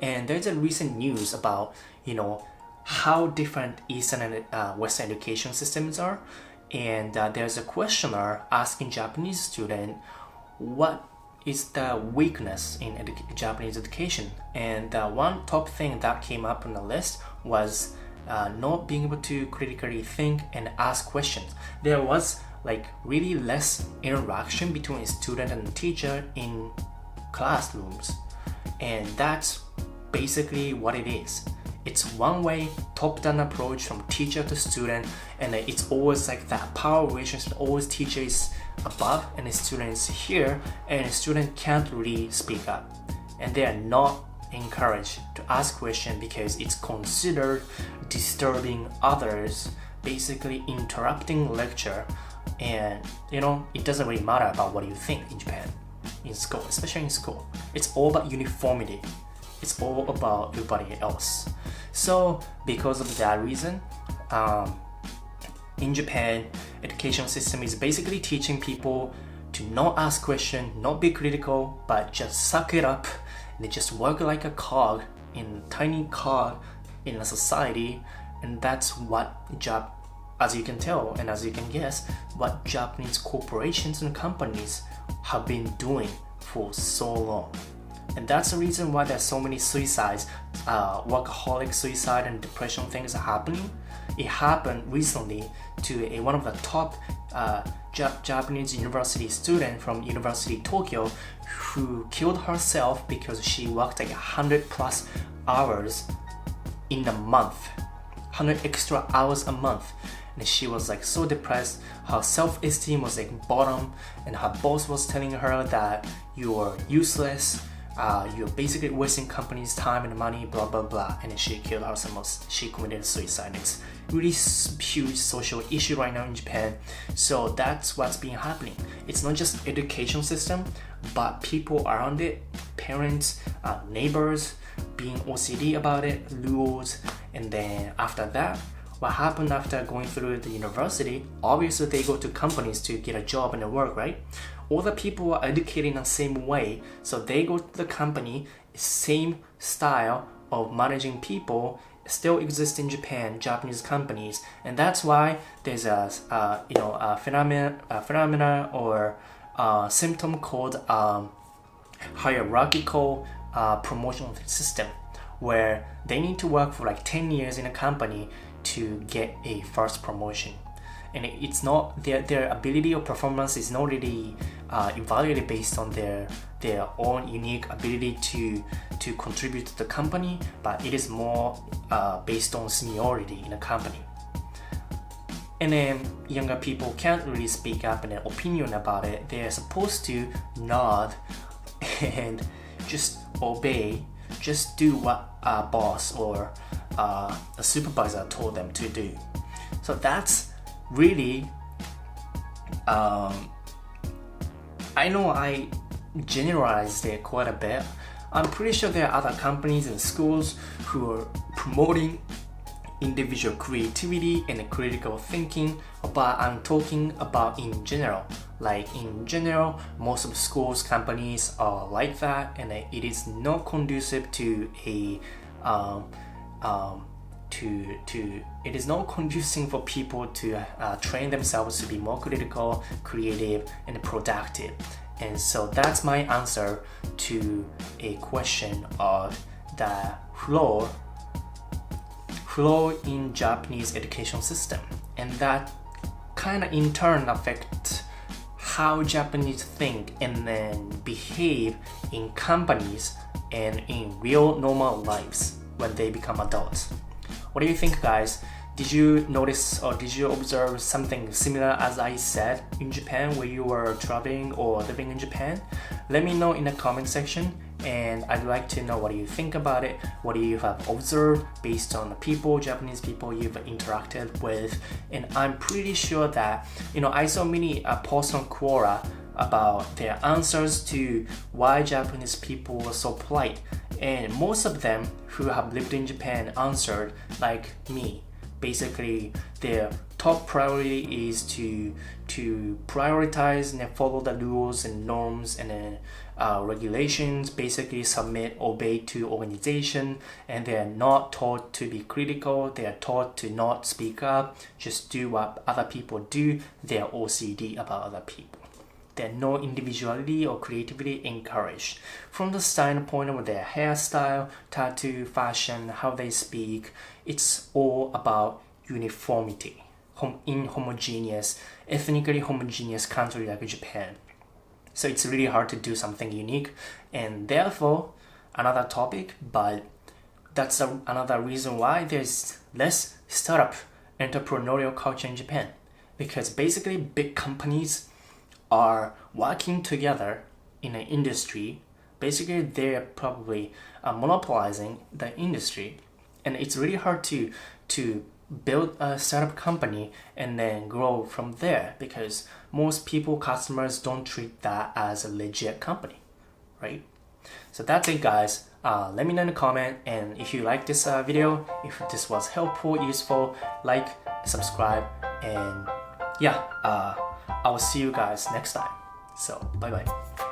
And there's a recent news about, how different Eastern and Western education systems are. And there's a questionnaire asking Japanese student what is the weakness in Japanese education. And one top thing that came up on the list was not being able to critically think and ask questions. There was really less interaction between a student and a teacher in classrooms, and that's basically what it is. It's one-way, top-down approach from teacher to student, and it's always like that power relationship. Always teacher is above and the student is here, and the student can't really speak up, and they are not encouraged to ask questions because it's considered disturbing others, basically interrupting lecture. And it doesn't really matter about what you think in Japan, in school, especially in school. It's all about uniformity. It's all about everybody else. So because of that reason, in Japan, education system is basically teaching people to not ask questions, not be critical, but just suck it up and just work like a cog in tiny cog in a society. And that's what as you can tell and as you can guess, what Japanese corporations and companies have been doing for so long. And that's the reason why there's so many suicides, workaholic suicide and depression things are happening. It happened recently to one of the top Japanese university student from University Tokyo, who killed herself because she worked 100+ hours in a month, 100 extra hours a month. And she was so depressed. Her self-esteem was bottom, and her boss was telling her that you're useless, you're basically wasting company's time and money, blah blah blah. And then she killed herself. She committed suicide. It's really huge social issue right now in Japan. So that's what's been happening. It's not just education system, but people around it, parents, neighbors, being OCD about it, rules. And then after that, what happened after going through the university? Obviously, they go to companies to get a job and work, right? All the people are educated in the same way, so they go to the company. Same style of managing people still exists in Japan, Japanese companies, and that's why there's a phenomena or symptom called hierarchical promotion system, where they need to work for 10 years in a company to get a first promotion. And it's not their ability or performance is not really evaluated based on their own unique ability to contribute to the company, but it is more based on seniority in a company. And then younger people can't really speak up and an opinion about it. They're supposed to nod and just obey, just do what a boss or a supervisor told them to do. So that's really, I know I generalized it quite a bit. I'm pretty sure there are other companies and schools who are promoting individual creativity and critical thinking, but I'm talking about in general. In general, most of schools, companies are like that, and it is not conducive to it is not conducive for people to train themselves to be more critical, creative, and productive. And so that's my answer to a question of the flaw in Japanese education system, and that kind of in turn affect how Japanese think and then behave in companies and in real normal lives when they become adults. What do you think, guys? Did you notice or did you observe something similar as I said in Japan where you were traveling or living in Japan? Let me know in the comment section, and I'd like to know what you think about it. What do you have observed based on the people, Japanese people you've interacted with? And I'm pretty sure that, I saw many posts on Quora about their answers to why Japanese people were so polite. And most of them who have lived in Japan answered like me. Basically, they're top priority is to prioritize and follow the rules and norms and regulations, basically submit, obey to organization, and they are not taught to be critical. They are taught to not speak up, just do what other people do. They are OCD about other people. There's no individuality or creativity encouraged. From the standpoint of their hairstyle, tattoo, fashion, how they speak, it's all about uniformity in homogeneous, ethnically homogeneous country like Japan. So it's really hard to do something unique, and therefore another topic, but that's another reason why there's less startup entrepreneurial culture in Japan, because basically big companies are working together in an industry. Basically they're probably monopolizing the industry, and it's really hard to build a startup company and then grow from there, because most customers don't treat that as a legit company, right? So that's it, guys. Let me know in the comment, and if you like this video, if this was helpful, useful, like, subscribe, and yeah, I will see you guys next time. So bye bye.